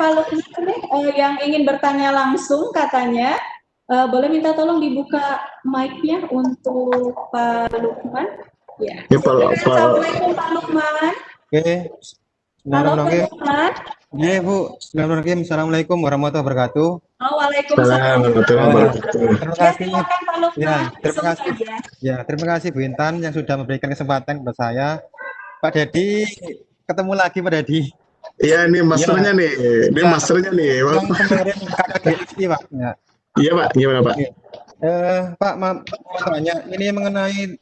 Pak Lukman nih, yang ingin bertanya langsung katanya. Boleh minta tolong dibuka mic-nya untuk Pak Lukman? Ya. Assalamualaikum Pak Lukman. Oke. Halo Pak Lukman. Ya Bu, Assalamualaikum warahmatullahi wabarakatuh. Waalaikumsalam warahmatullahi wabarakatuh. Terima kasih. Silakan Pak Lukman. Terima kasih Bu Intan yang sudah memberikan kesempatan kepada saya. Pak Dedi, ketemu lagi Pak Dedi. Iya, ini masternya nih. Ini masternya nih. Yang kemarin KKDXI Pak. Iya Pak, gimana Pak? Pak, mau tanya, ini mengenai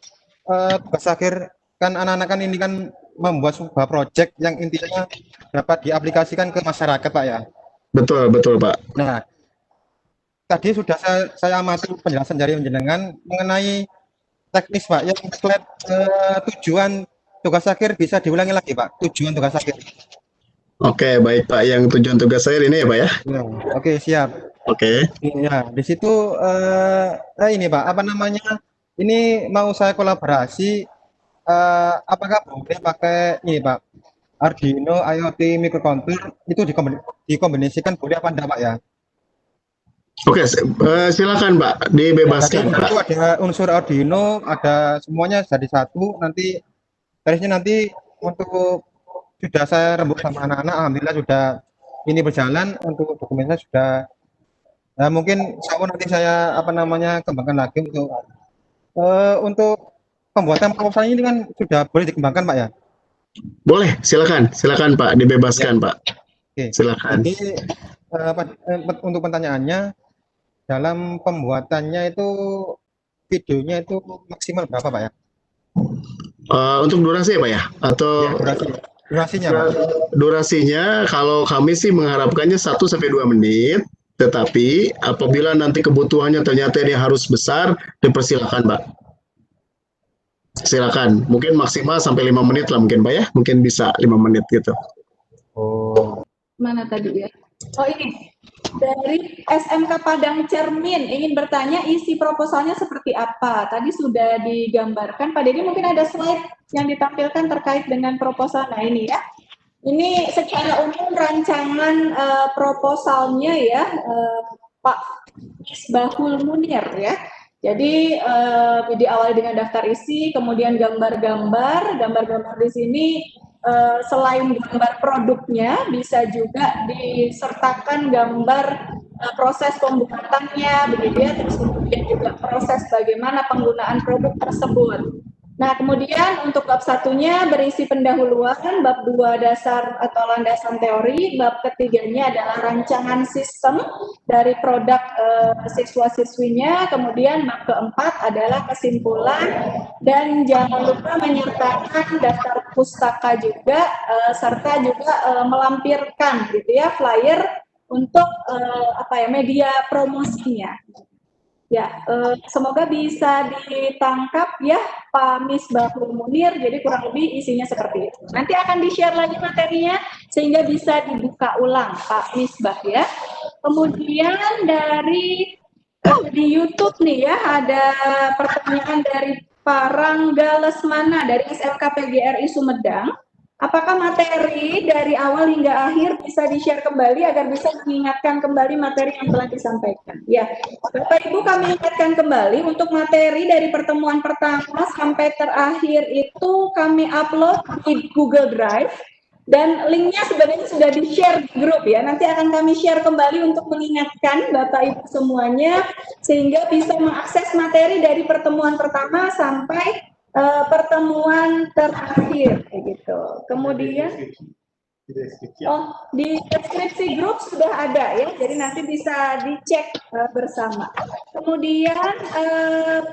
tugas akhir kan anak-anak kan ini kan membuat sebuah proyek yang intinya dapat diaplikasikan ke masyarakat Pak ya. Betul Pak. Nah, tadi sudah saya amati penjelasan dari penjenengan mengenai teknis Pak, yang slide tujuan tugas akhir bisa diulangi lagi Pak, tujuan tugas akhir. Oke, baik Pak, yang tujuan tugas akhir ini ya Pak ya. Oke, siap. Oke. Ya, di situ ini Pak, apa namanya? Ini mau saya kolaborasi, apakah boleh pakai ini Pak, Arduino IoT microcontroller itu dikombinasikan boleh apa enggak Pak ya? Oke, silakan Pak, dibebaskan Pak. Itu ada unsur Arduino, ada semuanya jadi satu. Nanti teknisnya nanti untuk sudah saya rembuk sama anak-anak, alhamdulillah sudah ini berjalan. Untuk dokumennya sudah. Nah, mungkin nanti saya apa namanya kembangkan lagi untuk pembuatan proposal ini kan sudah boleh dikembangkan Pak ya? Boleh, silakan Pak, dibebaskan ya. Pak. Oke. Silakan. Jadi untuk pertanyaannya, dalam pembuatannya itu videonya itu maksimal berapa Pak ya? Untuk durasi ya Pak ya? Atau ya, durasinya Pak? Durasinya kalau kami sih mengharapkannya 1-2 menit. Tetapi apabila nanti kebutuhannya ternyata dia harus besar, dipersilakan Pak. Silakan, mungkin maksimal sampai 5 menit lah mungkin Pak ya, mungkin bisa 5 menit gitu. Oh. Mana tadi ya? Oh ini, dari SMK Padang Cermin ingin bertanya isi proposalnya seperti apa? Tadi sudah digambarkan, Pak Dedi mungkin ada slide yang ditampilkan terkait dengan proposal. Nah ini ya. Ini secara umum rancangan proposalnya ya, Pak Misbahul Munir ya. Jadi diawali dengan daftar isi, kemudian gambar-gambar di sini selain gambar produknya bisa juga disertakan gambar proses pembuatannya, begitu ya. Terus kemudian juga proses bagaimana penggunaan produk tersebut. Nah, kemudian untuk bab satunya berisi pendahuluan, bab 2 dasar atau landasan teori, bab ketiganya adalah rancangan sistem dari produk siswa-siswinya, kemudian bab keempat adalah kesimpulan, dan jangan lupa menyertakan daftar pustaka juga, serta juga melampirkan gitu ya, flyer untuk media promosinya. Ya, semoga bisa ditangkap ya Pak Misbahul Munir. Jadi kurang lebih isinya seperti itu. Nanti akan di-share lagi materinya sehingga bisa dibuka ulang Pak Misbah ya. Kemudian dari di YouTube nih ya ada pertanyaan dari Pak Rangga Lesmana dari SMK PGRI Sumedang. Apakah materi dari awal hingga akhir bisa di-share kembali agar bisa mengingatkan kembali materi yang telah disampaikan? Ya, Bapak Ibu kami ingatkan kembali untuk materi dari pertemuan pertama sampai terakhir itu kami upload di Google Drive dan linknya sebenarnya sudah di-share di grup ya. Nanti akan kami share kembali untuk mengingatkan Bapak Ibu semuanya sehingga bisa mengakses materi dari pertemuan pertama sampai pertemuan terakhir gitu. Kemudian di deskripsi grup sudah ada ya, jadi nanti bisa dicek bersama. Kemudian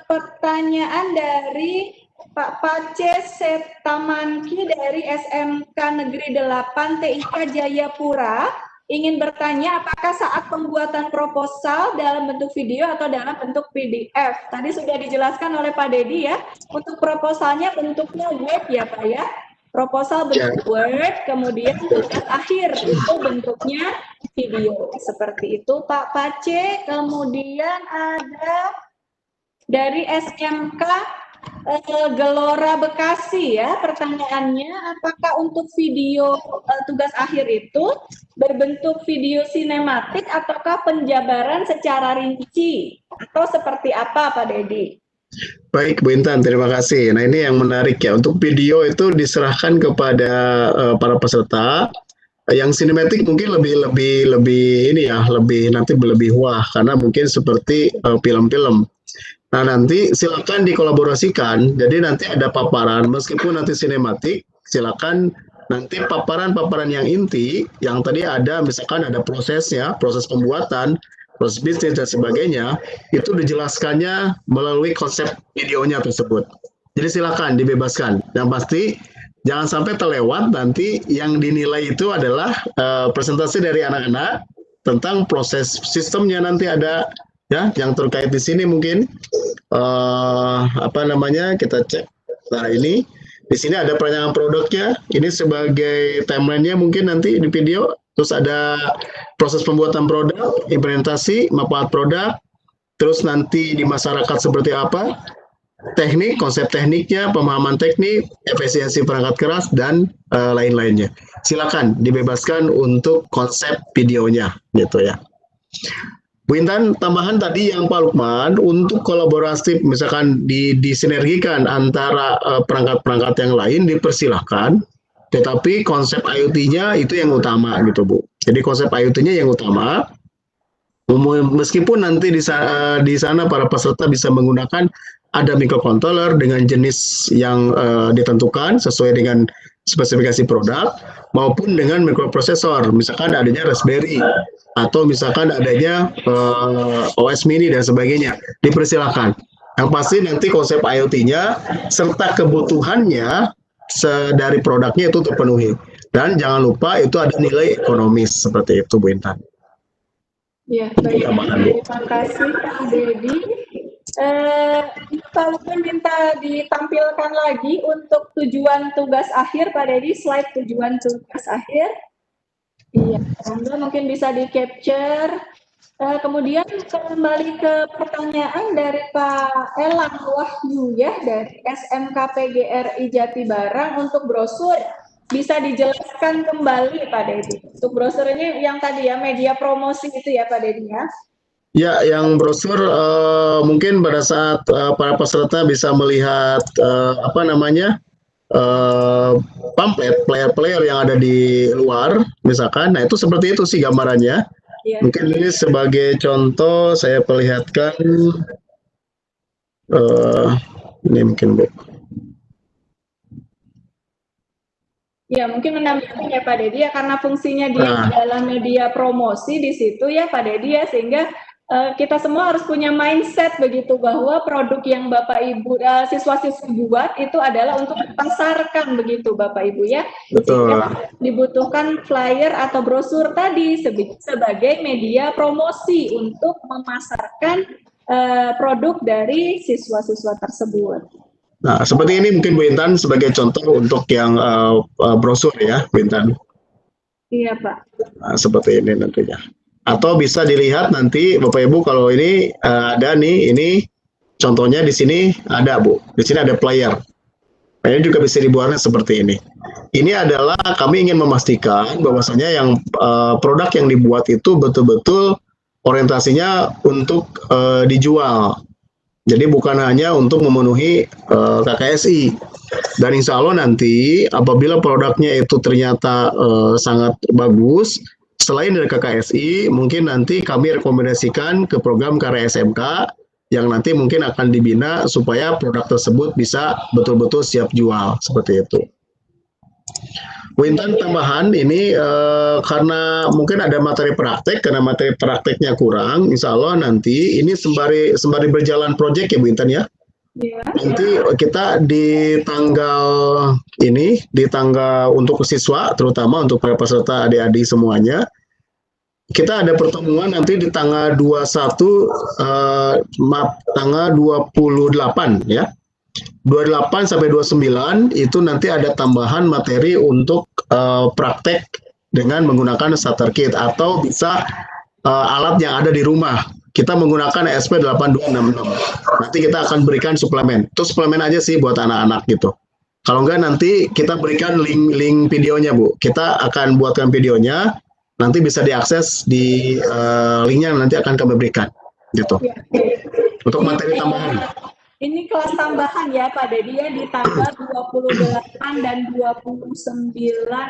pertanyaan dari Pak Pace Setamanki dari SMK Negeri 8 TIK Jayapura ingin bertanya apakah saat pembuatan proposal dalam bentuk video atau dalam bentuk PDF. Tadi sudah dijelaskan oleh Pak Dedi ya, untuk proposalnya bentuknya Word ya Pak ya. Proposal bentuk Word, kemudian tugas akhir itu bentuknya video. Seperti itu Pak Pace. Kemudian ada dari SMK Gelora Bekasi ya, pertanyaannya apakah untuk video tugas akhir itu berbentuk video sinematik ataukah penjabaran secara rinci atau seperti apa Pak Dedi? Baik, Bu Intan, terima kasih. Nah, ini yang menarik ya. Untuk video itu diserahkan kepada para peserta. Yang sinematik mungkin lebih ini ya, lebih wah karena mungkin seperti film-film. Nah, nanti silakan dikolaborasikan. Jadi nanti ada paparan, meskipun nanti sinematik, silakan nanti paparan-paparan yang inti, yang tadi ada, misalkan ada prosesnya, proses pembuatan, proses bisnis dan sebagainya, itu dijelaskannya melalui konsep videonya tersebut. Jadi silakan dibebaskan. Yang pasti jangan sampai terlewat nanti yang dinilai itu adalah presentasi dari anak-anak tentang proses sistemnya nanti ada ya yang terkait di sini mungkin kita cek. Nah, ini di sini ada perancangan produknya, ini sebagai timeline-nya mungkin nanti di video, terus ada proses pembuatan produk, implementasi, manfaat produk, terus nanti di masyarakat seperti apa, teknik, konsep tekniknya, pemahaman teknik, efisiensi perangkat keras, dan lain-lainnya. Silakan dibebaskan untuk konsep videonya, gitu ya. Bu Intan, tambahan tadi yang Pak Lukman, untuk kolaborasi misalkan disinergikan antara perangkat-perangkat yang lain dipersilahkan, tetapi konsep IoT-nya itu yang utama gitu Bu. Jadi konsep IoT-nya yang utama, meskipun nanti di sana para peserta bisa menggunakan ada microcontroller dengan jenis yang ditentukan sesuai dengan spesifikasi produk, maupun dengan microprosesor, misalkan adanya Raspberry, atau misalkan adanya OS mini dan sebagainya, dipersilakan. Yang pasti nanti konsep IoT-nya serta kebutuhannya dari produknya itu terpenuhi. Dan jangan lupa itu ada nilai ekonomis, seperti itu Bu Intan. Ya, baik. Terima kasih Pak Dedi. Pak Lukman minta ditampilkan lagi untuk tujuan tugas akhir Pak Dedi, slide tujuan tugas akhir. Iya, mungkin bisa di-capture. Kemudian kembali ke pertanyaan dari Pak Elang Wahyu ya, dari SMK PGRI Jatibarang untuk brosur. Bisa dijelaskan kembali Pak Dedi. Untuk brosur ini yang tadi ya, media promosi itu ya Pak Dedi ya? Ya, yang brosur mungkin pada saat para peserta bisa melihat pamflet player-player yang ada di luar, misalkan, nah itu seperti itu sih gambarannya. Yeah. Mungkin ini sebagai contoh saya perlihatkan, ini mungkin Bu. Ya, mungkin menambahkan ya Pak Dedi ya, karena fungsinya dia adalah media promosi di situ ya Pak Dedi ya, sehingga kita semua harus punya mindset begitu bahwa produk yang Bapak Ibu siswa-siswi buat itu adalah untuk dipasarkan begitu Bapak Ibu ya. Betul. Sehingga dibutuhkan flyer atau brosur tadi sebagai media promosi untuk memasarkan produk dari siswa-siswa tersebut. Nah, seperti ini mungkin Bu Intan sebagai contoh untuk yang brosur ya, Bu Intan. Iya Pak. Nah, seperti ini nantinya. Atau bisa dilihat nanti Bapak Ibu kalau ini ada nih, ini contohnya di sini ada Bu, di sini ada player. Ini juga bisa dibuatnya seperti ini. Ini adalah kami ingin memastikan bahwasanya yang produk yang dibuat itu betul-betul orientasinya untuk dijual. Jadi bukan hanya untuk memenuhi KKSI. Dan insya Allah nanti apabila produknya itu ternyata sangat bagus, selain dari KKSI, mungkin nanti kami rekomendasikan ke program karya SMK yang nanti mungkin akan dibina supaya produk tersebut bisa betul-betul siap jual, seperti itu. Bu Intan, tambahan ini karena mungkin ada materi praktek, karena materi prakteknya kurang, insya Allah nanti ini sembari berjalan proyek ya Bu Intan ya. Yeah. Nanti kita di tanggal untuk siswa, terutama untuk para peserta adik-adik semuanya, kita ada pertemuan nanti di tanggal 28 ya. 28 sampai 29 itu nanti ada tambahan materi untuk praktek dengan menggunakan starter kit atau bisa alat yang ada di rumah. kita menggunakan ESP 8266. Nanti kita akan berikan suplemen. Itu suplemen aja sih buat anak-anak gitu. Kalau enggak nanti kita berikan link videonya, Bu. Kita akan buatkan videonya, nanti bisa diakses di linknya nanti akan kami berikan gitu. Ya. Untuk materi tambahan. Ini kelas tambahan ya Pak Dedi ya, di tanggal 28 dan 29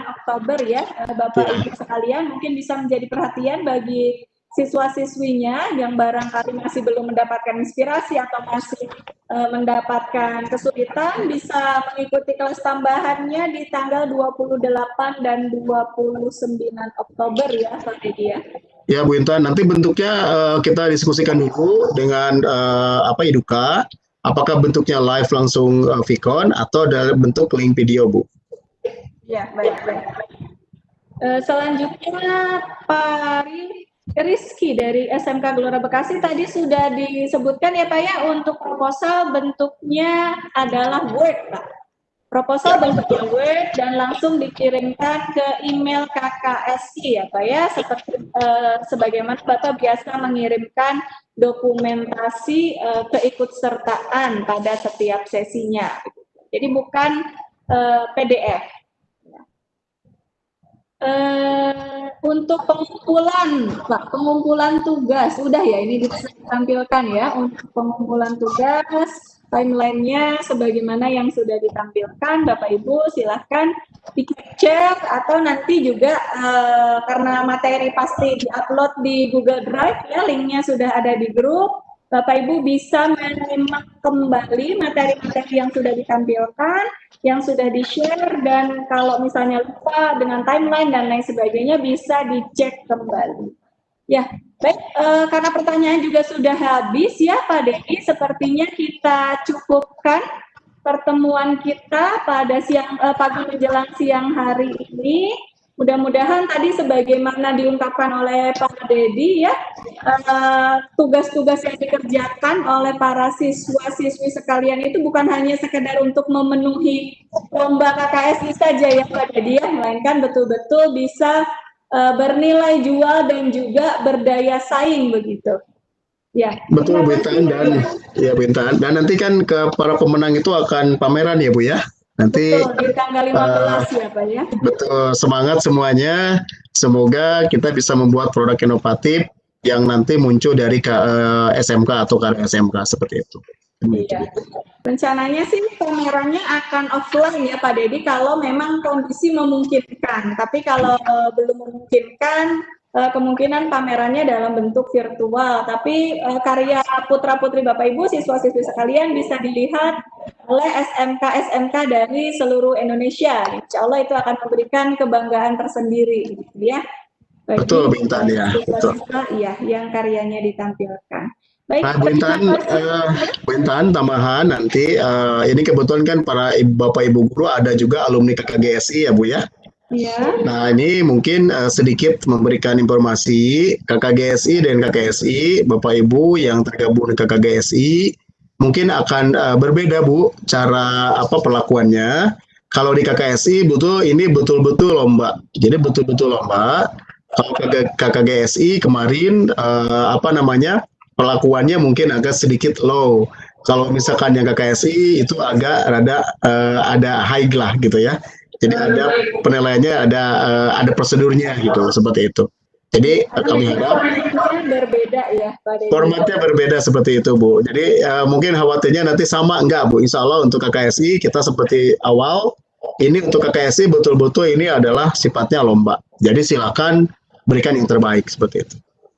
Oktober ya, Bapak Ibu sekalian, mungkin bisa menjadi perhatian bagi siswa-siswinya yang barangkali masih belum mendapatkan inspirasi atau masih mendapatkan kesulitan, bisa mengikuti kelas tambahannya di tanggal 28 dan 29 Oktober ya Pak Dedi ya. Ya Bu Intan, nanti bentuknya kita diskusikan dulu dengan Iduka. Apakah bentuknya live langsung Vicon atau dalam bentuk link video, Bu? Ya, baik. Selanjutnya Pak Rizky dari SMK Gelora Bekasi tadi sudah disebutkan ya Pak ya, untuk proposal bentuknya adalah Word, Pak. Proposal bentuknya Word dan langsung dikirimkan ke email KKSI ya Pak ya, seperti sebagaimana Bapak biasa mengirimkan dokumentasi keikutsertaan pada setiap sesinya. Jadi bukan PDF. Untuk pengumpulan, Pak, pengumpulan tugas, udah ya ini ditampilkan ya untuk pengumpulan tugas, timelinenya sebagaimana yang sudah ditampilkan, Bapak Ibu silahkan di capture atau nanti juga karena materi pasti diupload di Google Drive ya, linknya sudah ada di grup. Bapak Ibu bisa menyimak kembali materi-materi yang sudah ditampilkan, yang sudah di-share, dan kalau misalnya lupa dengan timeline dan lain sebagainya bisa dicek kembali. Ya, baik, karena pertanyaan juga sudah habis ya Pak Dedi, sepertinya kita cukupkan pertemuan kita pada pagi menjelang siang hari ini. Mudah-mudahan tadi sebagaimana diungkapkan oleh Pak Dedi ya, tugas-tugas yang dikerjakan oleh para siswa-siswi sekalian itu bukan hanya sekedar untuk memenuhi lomba KKSI saja ya Pak Dedi ya, melainkan betul-betul bisa bernilai jual dan juga berdaya saing begitu. Ya. Betul Bu Intan, dan nanti kan ke para pemenang itu akan pameran ya Bu ya. Nanti betul, di tanggal 15 ya Pak ya. Betul, semangat semuanya. Semoga kita bisa membuat produk inovatif yang nanti muncul dari SMK atau karya SMK seperti itu. Iya. Rencananya sih pamerannya akan offline ya Pak Dedi kalau memang kondisi memungkinkan. Tapi kalau belum memungkinkan, kemungkinan pamerannya dalam bentuk virtual. Tapi karya putra-putri Bapak Ibu, siswa-siswi sekalian bisa dilihat oleh SMK-SMK dari seluruh Indonesia. Insya Allah itu akan memberikan kebanggaan tersendiri, gitu ya. Bagi betul, Bintan ya. Betul. Iya, yang karyanya ditampilkan. Baik, nah, Bu Intan, tambahan nanti ini kebetulan kan para Bapak Ibu guru ada juga alumni KKGSI ya Bu ya. Iya. Nah, ini mungkin sedikit memberikan informasi KKGSI dan KKSI, Bapak Ibu yang tergabung di KKGSI, mungkin akan berbeda Bu cara perlakuannya. Kalau di KKSI ini betul-betul lomba. Jadi betul-betul lomba. Kalau KKGSI kemarin perlakuannya mungkin agak sedikit low. Kalau misalkan yang KKSI itu agak ada high lah gitu ya. Jadi ada penilaiannya, ada prosedurnya gitu, seperti itu. Jadi kami harap berbeda ya, Pak Dedi. Formatnya berbeda seperti itu, Bu. Jadi mungkin khawatirnya nanti sama enggak, Bu. Insya Allah untuk KKSI kita seperti awal. Ini untuk KKSI betul-betul ini adalah sifatnya lomba. Jadi silakan berikan yang terbaik seperti itu.